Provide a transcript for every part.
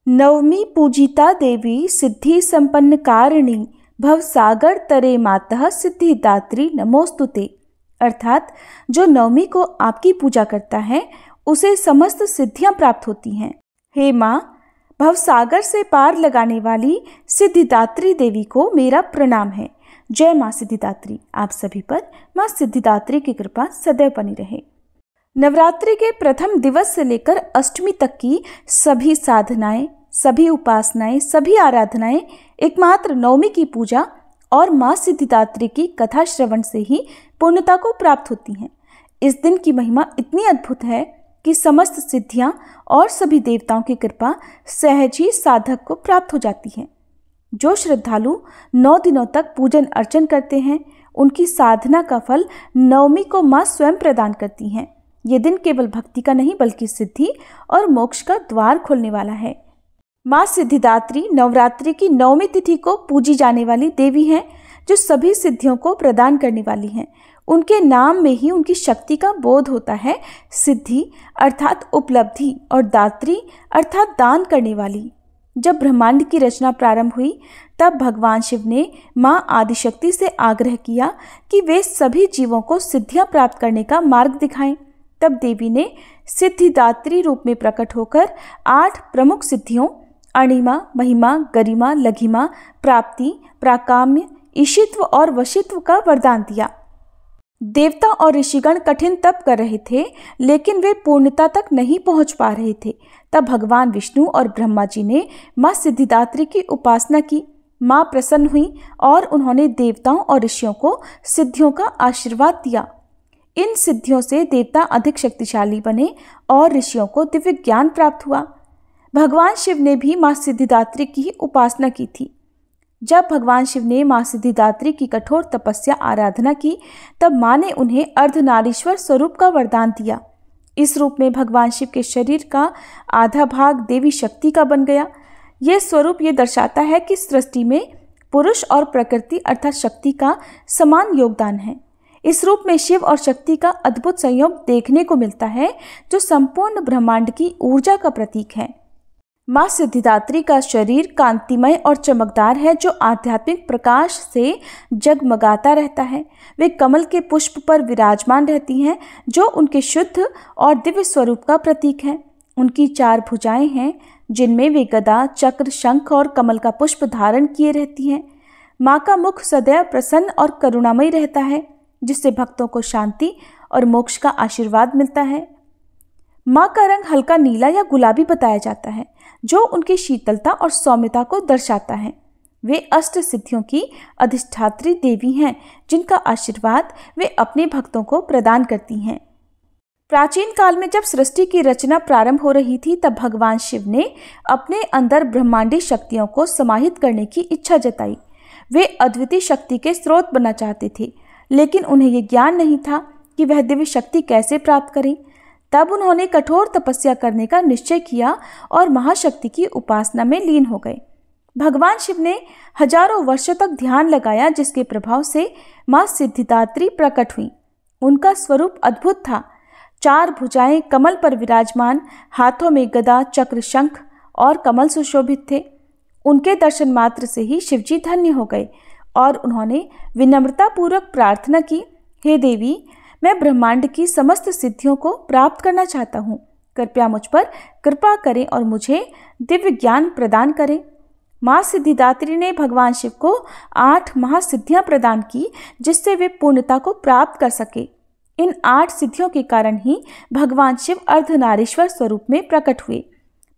नवमी पूजिता देवी सिद्धि संपन्न कारिणी भव सागर तरे मातः सिद्धिदात्री नमोस्तुते। अर्थात जो नवमी को आपकी पूजा करता है उसे समस्त सिद्धियां प्राप्त होती हैं। हे माँ, भव सागर से पार लगाने वाली सिद्धिदात्री देवी को मेरा प्रणाम है। जय माँ सिद्धिदात्री। आप सभी पर माँ सिद्धिदात्री की कृपा सदैव बनी रहे। नवरात्रि के प्रथम दिवस से लेकर अष्टमी तक की सभी साधनाएं, सभी उपासनाएं, सभी आराधनाएं एकमात्र नवमी की पूजा और माँ सिद्धिदात्री की कथा श्रवण से ही पूर्णता को प्राप्त होती हैं। इस दिन की महिमा इतनी अद्भुत है कि समस्त सिद्धियां और सभी देवताओं की कृपा सहज ही साधक को प्राप्त हो जाती है। जो श्रद्धालु 9 दिनों तक पूजन अर्चन करते हैं उनकी साधना का फल नवमी को माँ स्वयं प्रदान करती हैं। ये दिन केवल भक्ति का नहीं बल्कि सिद्धि और मोक्ष का द्वार खोलने वाला है। माँ सिद्धिदात्री नवरात्रि की 9वीं तिथि को पूजी जाने वाली देवी हैं, जो सभी सिद्धियों को प्रदान करने वाली हैं। उनके नाम में ही उनकी शक्ति का बोध होता है। सिद्धि अर्थात उपलब्धि और दात्री अर्थात दान करने वाली। जब ब्रह्मांड की रचना प्रारंभ हुई तब भगवान शिव ने माँ आदिशक्ति से आग्रह किया कि वे सभी जीवों को सिद्धियां प्राप्त करने का मार्ग दिखाएं। तब देवी ने सिद्धिदात्री रूप में प्रकट होकर 8 प्रमुख सिद्धियों अणिमा, महिमा, गरिमा, लघिमा, प्राप्ति, प्राकाम्य, ईशित्व और वशित्व का वरदान दिया। देवता और ऋषिगण कठिन तप कर रहे थे, लेकिन वे पूर्णता तक नहीं पहुंच पा रहे थे। तब भगवान विष्णु और ब्रह्मा जी ने माँ सिद्धिदात्री की उपासना की। माँ प्रसन्न हुई और उन्होंने देवताओं और ऋषियों को सिद्धियों का आशीर्वाद दिया। इन सिद्धियों से देवता अधिक शक्तिशाली बने और ऋषियों को दिव्य ज्ञान प्राप्त हुआ। भगवान शिव ने भी माँ सिद्धिदात्री की उपासना की थी। जब भगवान शिव ने माँ सिद्धिदात्री की कठोर तपस्या आराधना की तब माँ ने उन्हें अर्धनारीश्वर स्वरूप का वरदान दिया। इस रूप में भगवान शिव के शरीर का आधा भाग देवी शक्ति का बन गया। यह स्वरूप ये दर्शाता है कि सृष्टि में पुरुष और प्रकृति अर्थात शक्ति का समान योगदान है। इस रूप में शिव और शक्ति का अद्भुत संयोग देखने को मिलता है, जो संपूर्ण ब्रह्मांड की ऊर्जा का प्रतीक है। माँ सिद्धिदात्री का शरीर कांतिमय और चमकदार है, जो आध्यात्मिक प्रकाश से जगमगाता रहता है। वे कमल के पुष्प पर विराजमान रहती हैं, जो उनके शुद्ध और दिव्य स्वरूप का प्रतीक है। उनकी 4 भुजाएं हैं, जिनमें वे गदा, चक्र, शंख और कमल का पुष्प धारण किए रहती हैं। माँ का मुख सदैव प्रसन्न और करुणामयी रहता है, जिससे भक्तों को शांति और मोक्ष का आशीर्वाद मिलता है। माँ का रंग हल्का नीला या गुलाबी बताया जाता है, जो उनकी शीतलता और सौम्यता को दर्शाता है। वे अष्ट सिद्धियों की अधिष्ठात्री देवी हैं, जिनका आशीर्वाद वे अपने भक्तों को प्रदान करती हैं। प्राचीन काल में जब सृष्टि की रचना प्रारंभ हो रही थी तब भगवान शिव ने अपने अंदर ब्रह्मांडी शक्तियों को समाहित करने की इच्छा जताई। वे अद्वितीय शक्ति के स्रोत बनना चाहते थे, लेकिन उन्हें यह ज्ञान नहीं था कि वह दिव्य शक्ति कैसे प्राप्त करें। तब उन्होंने कठोर तपस्या करने का निश्चय किया और महाशक्ति की उपासना में लीन हो गए। भगवान शिव ने हजारों वर्षों तक ध्यान लगाया, जिसके प्रभाव से माँ सिद्धिदात्री प्रकट हुई। उनका स्वरूप अद्भुत था। 4 भुजाएं कमल पर विराजमान, हाथों में गदा, चक्र, शंख और कमल सुशोभित थे। उनके दर्शन मात्र से ही शिवजी धन्य हो गए और उन्होंने विनम्रतापूर्वक प्रार्थना की, हे देवी, मैं ब्रह्मांड की समस्त सिद्धियों को प्राप्त करना चाहता हूँ। कृपया मुझ पर कृपा करें और मुझे दिव्य ज्ञान प्रदान करें। माँ सिद्धिदात्री ने भगवान शिव को 8 महासिद्धियाँ प्रदान की, जिससे वे पूर्णता को प्राप्त कर सके। इन 8 सिद्धियों के कारण ही भगवान शिव अर्धनारीश्वर स्वरूप में प्रकट हुए।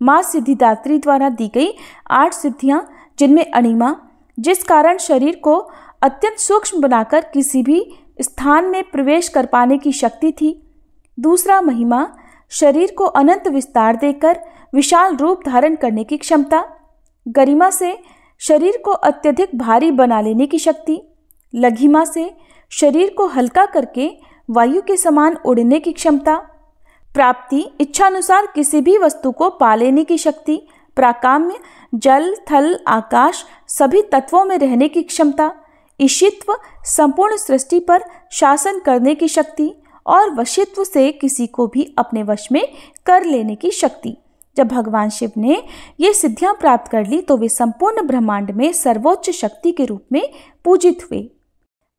माँ सिद्धिदात्री द्वारा दी गई 8 सिद्धियाँ, जिनमें अणिमा, जिस कारण शरीर को अत्यंत सूक्ष्म बनाकर किसी भी स्थान में प्रवेश कर पाने की शक्ति थी। दूसरा महिमा, शरीर को अनंत विस्तार देकर विशाल रूप धारण करने की क्षमता। गरिमा से शरीर को अत्यधिक भारी बना लेने की शक्ति। लघिमा से शरीर को हल्का करके वायु के समान उड़ने की क्षमता। प्राप्ति, इच्छानुसार किसी भी वस्तु को पा लेने की शक्ति। प्राकाम्य, जल, थल, आकाश सभी तत्वों में रहने की क्षमता। ईशित्व, संपूर्ण सृष्टि पर शासन करने की शक्ति। और वशित्व से किसी को भी अपने वश में कर लेने की शक्ति। जब भगवान शिव ने ये सिद्धियां प्राप्त कर ली तो वे संपूर्ण ब्रह्मांड में सर्वोच्च शक्ति के रूप में पूजित हुए।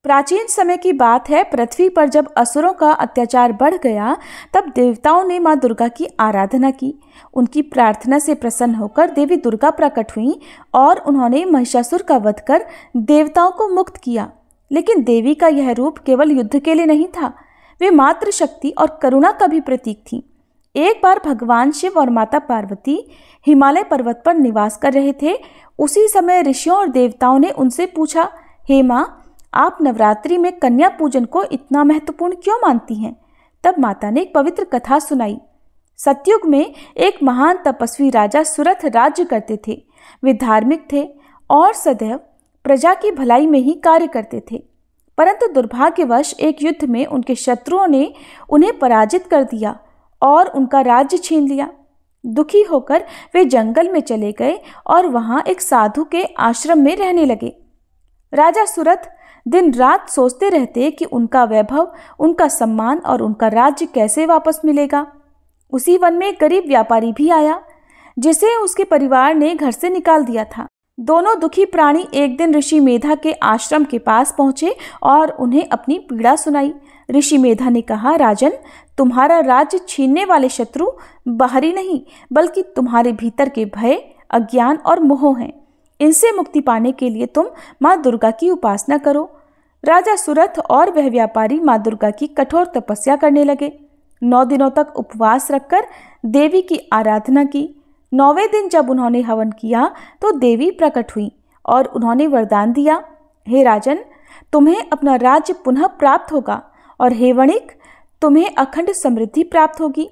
प्राचीन समय की बात है, पृथ्वी पर जब असुरों का अत्याचार बढ़ गया तब देवताओं ने माँ दुर्गा की आराधना की। उनकी प्रार्थना से प्रसन्न होकर देवी दुर्गा प्रकट हुईं और उन्होंने महिषासुर का वध कर देवताओं को मुक्त किया। लेकिन देवी का यह रूप केवल युद्ध के लिए नहीं था, वे मातृ शक्ति और करुणा का भी प्रतीक थी। एक बार भगवान शिव और माता पार्वती हिमालय पर्वत पर निवास कर रहे थे। उसी समय ऋषियों और देवताओं ने उनसे पूछा, हे माँ, आप नवरात्रि में कन्या पूजन को इतना महत्वपूर्ण क्यों मानती हैं? तब माता ने एक पवित्र कथा सुनाई। सतयुग में एक महान तपस्वी राजा सुरथ राज्य करते थे। वे धार्मिक थे और सदैव प्रजा की भलाई में ही कार्य करते थे, परंतु दुर्भाग्यवश एक युद्ध में उनके शत्रुओं ने उन्हें पराजित कर दिया और उनका राज्य छीन लिया। दुखी होकर वे जंगल में चले गए और वहां एक साधु के आश्रम में रहने लगे। राजा सुरथ दिन रात सोचते रहते कि उनका वैभव, उनका सम्मान और उनका राज्य कैसे वापस मिलेगा। उसी वन में एक गरीब व्यापारी भी आया जिसे उसके परिवार ने घर से निकाल दिया था। दोनों दुखी प्राणी एक दिन ऋषि मेधा के आश्रम के पास पहुंचे और उन्हें अपनी पीड़ा सुनाई। ऋषि मेधा ने कहा, राजन, तुम्हारा राज्य छीनने वाले शत्रु बाहरी नहीं बल्कि तुम्हारे भीतर के भय, अज्ञान और मोह हैं। इनसे मुक्ति पाने के लिए तुम माँ दुर्गा की उपासना करो। राजा सुरथ और वह व्यापारी माँ दुर्गा की कठोर तपस्या करने लगे। 9 दिनों तक उपवास रखकर देवी की आराधना की। 9वें दिन जब उन्होंने हवन किया तो देवी प्रकट हुई और उन्होंने वरदान दिया, हे राजन, तुम्हें अपना राज्य पुनः प्राप्त होगा और हे वणिक, तुम्हें अखंड समृद्धि प्राप्त होगी।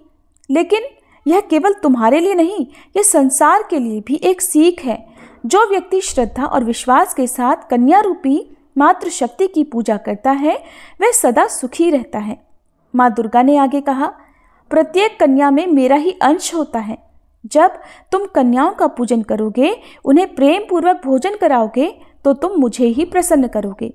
लेकिन यह केवल तुम्हारे लिए नहीं, यह संसार के लिए भी एक सीख है। जो व्यक्ति श्रद्धा और विश्वास के साथ कन्या रूपी मातृ शक्ति की पूजा करता है वह सदा सुखी रहता है। माँ दुर्गा ने आगे कहा, प्रत्येक कन्या में मेरा ही अंश होता है। जब तुम कन्याओं का पूजन करोगे, उन्हें प्रेम पूर्वक भोजन कराओगे तो तुम मुझे ही प्रसन्न करोगे।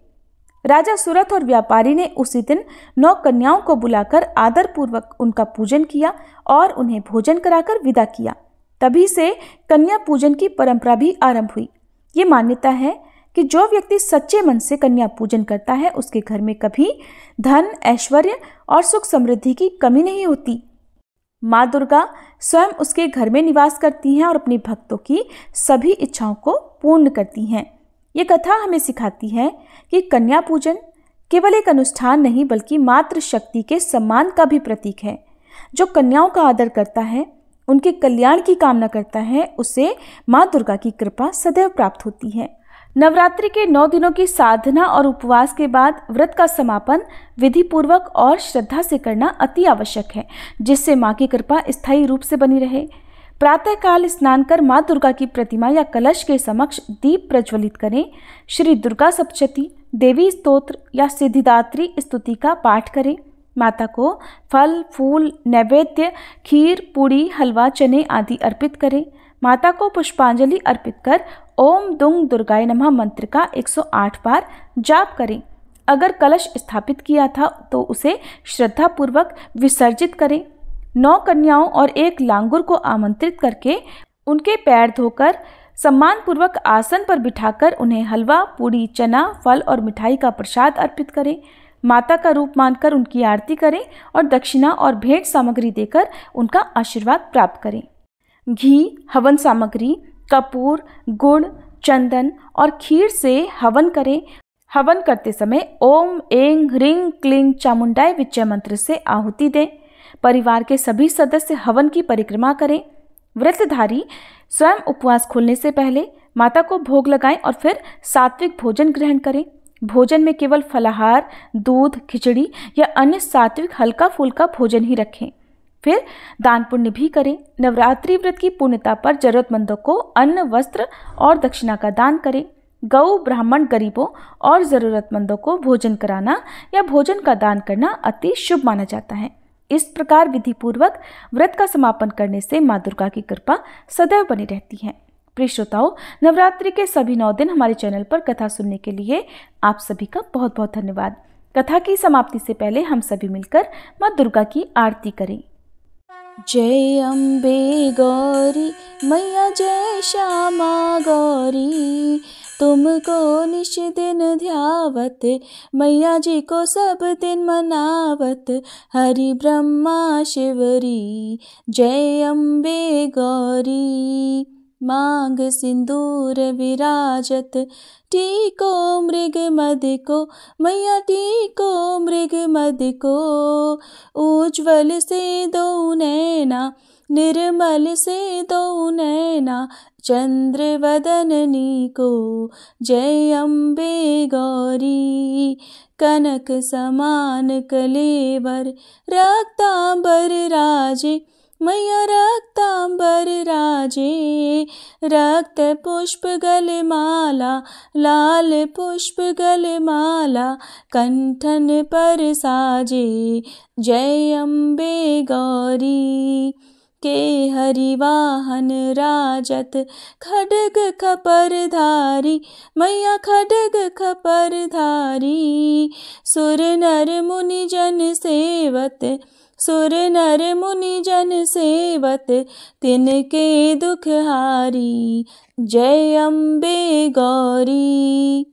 राजा सुरथ और व्यापारी ने उसी दिन 9 कन्याओं को बुलाकर आदर पूर्वक उनका पूजन किया और उन्हें भोजन कराकर विदा किया। तभी से कन्या पूजन की परंपरा भी आरंभ हुई। ये मान्यता है कि जो व्यक्ति सच्चे मन से कन्या पूजन करता है उसके घर में कभी धन, ऐश्वर्य और सुख समृद्धि की कमी नहीं होती। माँ दुर्गा स्वयं उसके घर में निवास करती हैं और अपने भक्तों की सभी इच्छाओं को पूर्ण करती हैं। ये कथा हमें सिखाती है कि कन्या पूजन केवल एक अनुष्ठान नहीं बल्कि मातृ शक्ति के सम्मान का भी प्रतीक है। जो कन्याओं का आदर करता है, उनके कल्याण की कामना करता है, उसे माँ दुर्गा की कृपा सदैव प्राप्त होती है। नवरात्रि के 9 दिनों की साधना और उपवास के बाद व्रत का समापन विधि पूर्वक और श्रद्धा से करना अति आवश्यक है, जिससे माँ की कृपा स्थायी रूप से बनी रहे। प्रातःकाल स्नान कर माँ दुर्गा की प्रतिमा या कलश के समक्ष दीप प्रज्वलित करें। श्री दुर्गा सप्तशती, देवी स्तोत्र या सिद्धिदात्री स्तुति का पाठ करें। माता को फल, फूल, नैवेद्य, खीर, पूड़ी, हलवा, चने आदि अर्पित करें। माता को पुष्पांजलि अर्पित कर ओम दुंग दुर्गाय नमः मंत्र का 108 बार जाप करें। अगर कलश स्थापित किया था तो उसे श्रद्धापूर्वक विसर्जित करें। 9 कन्याओं और 1 लांगुर को आमंत्रित करके उनके पैर धोकर सम्मानपूर्वक आसन पर बिठाकर उन्हें हलवा, पूड़ी, चना, फल और मिठाई का प्रसाद अर्पित करें। माता का रूप मानकर उनकी आरती करें और दक्षिणा और भेंट सामग्री देकर उनका आशीर्वाद प्राप्त करें। घी, हवन सामग्री, कपूर, गुड़, चंदन और खीर से हवन करें। हवन करते समय ओम ऐं ह्रीं क्लीं चामुंडाय विजय मंत्र से आहुति दें। परिवार के सभी सदस्य हवन की परिक्रमा करें। व्रतधारी स्वयं उपवास खोलने से पहले माता को भोग लगाएं और फिर सात्विक भोजन ग्रहण करें। भोजन में केवल फलाहार, दूध, खिचड़ी या अन्य सात्विक हल्का फुल्का भोजन ही रखें। फिर दान पुण्य भी करें। नवरात्रि व्रत की पूर्णता पर जरूरतमंदों को अन्न, वस्त्र और दक्षिणा का दान करें। गौ, ब्राह्मण, गरीबों और जरूरतमंदों को भोजन कराना या भोजन का दान करना अति शुभ माना जाता है। इस प्रकार विधि पूर्वक व्रत का समापन करने से माँ दुर्गा की कृपा सदैव बनी रहती है। प्रिय श्रोताओं, नवरात्रि के सभी 9 दिन हमारे चैनल पर कथा सुनने के लिए आप सभी का बहुत बहुत धन्यवाद। कथा की समाप्ति से पहले हम सभी मिलकर माँ दुर्गा की आरती करें। जय अम्बे गौरी मैया जय श्यामा गौरी, तुमको निश दिन ध्यावत, मैया जी को सब दिन मनावत, हरि ब्रह्मा शिवरी। जय अम्बे गौरी। मांग सिंदूर विराजत, टीको मृग मद को, मैया टीको मृग मद को, उज्ज्वल से दो नैना, निर्मल से दो नैना, चंद्र वदननी को। जय अम्बे गौरी। कनक समान कलेवर, रक्तांबर राजे, मैया रक्तांबर राजे, रक्त पुष्प गलमाला, लाल पुष्प गलमाला, कंठन पर साजे। जय अम्बे गौरी। के हरिवाहन राजत, खड्ग खपर धारी, मैया खड्ग खपर धारी, सुर नर मुनि जन सेवत, सुर नर मुनि जन सेवत, तिनके दुख हारी। जय अम्बे गौरी।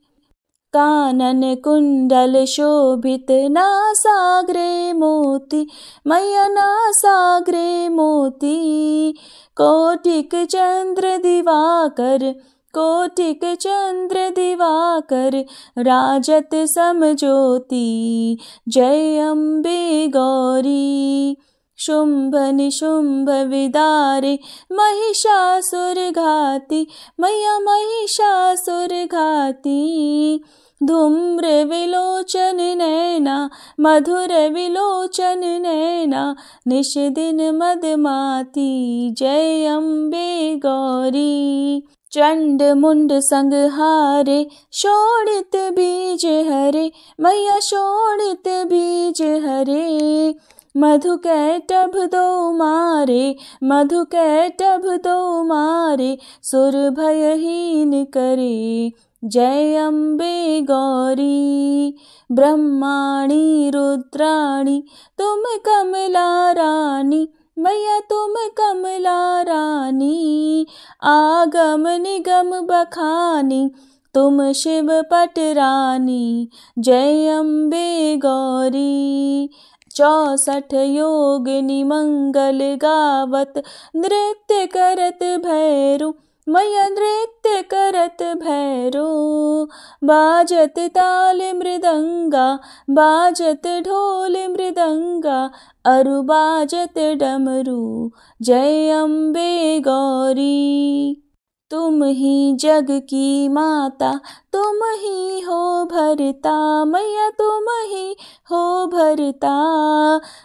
कानन कुंडल शोभित, नासाग्रे मोती, मैया नासाग्रे मोती, कोटिक चंद्र दिवाकर, कोटिक चंद्र दिवाकर, राजत समज्योति। जय अम्बे गौरी। शुंभ निशुंभ विदारे, महिषासुर घाती, मैया महिषासुर घाती, धूम्र विलोचन नैना, मधुर विलोचन नैना, निश दिन मदमाती। जय अम्बे गौरी। चंड मुंड संहारे, शोणित बीज हरे, मैया शोणित बीज हरे, मधु कैटभ दो मारे, मधु कैटभ दो मारे, सुर भयहीन करे। जय अम्बे गौरी। ब्रह्माणी रुद्राणी, तुम कमला रानी, मैया तुम कमला रानी, आगम निगम बखानी, तुम शिव पट रानी। जय अम्बे गौरी। 64 योगिनी मंगल गावत, नृत्य करत भैरू, मैया नृत्य करत भैरू, बाजत ताल मृदंगा, बाजत ढोल मृदंगा, अरु बाजत डमरू। जय अम्बे गौरी। तुम ही जग की माता, तुम ही हो भरता, मैया तुम ही हो भरता,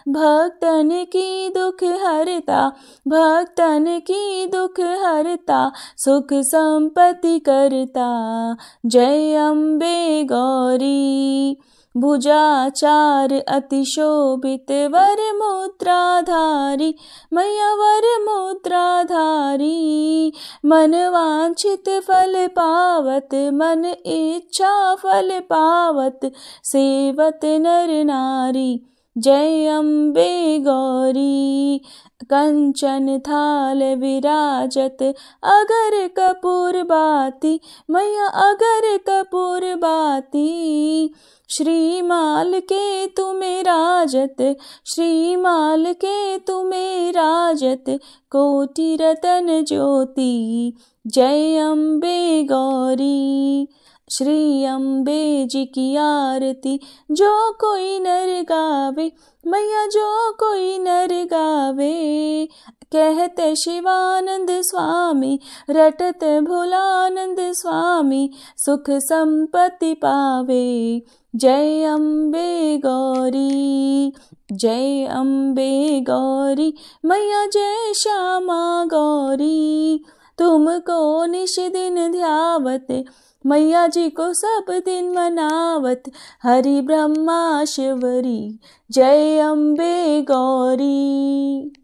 भक्तन की दुख हरता, भक्तन की दुख हरता, सुख संपत्ति करता। जय अम्बे गौरी। भुजाचार अति शोभित, वर मुद्राधारी, मैया वर मुद्राधारी, मन वांछित फल पावत, मन इच्छा फल पावत, सेवत नर नारी। जय अम्बे गौरी। कंचन थाल विराजत, अगर कपूर बाती, मैया अगर कपूर बाती, श्रीमाल के तुम्हें राजत, श्रीमाल के तुम्हें राजत, कोटि रतन ज्योति। जय अम्बे गौरी। श्री अम्बे जी की आरती जो कोई नर गावे, मैया जो कोई नर गावे, कहते शिवानंद स्वामी, रटत भोलानंद स्वामी, सुख संपत्ति पावे। जय अम्बे गौरी। जय अम्बे गौरी, मैया जय श्यामा गौरी, तुमको निश दिन ध्यावत, मैया जी को सब दिन मनावत, हरि ब्रह्मा शिवरी। जय अम्बे गौरी।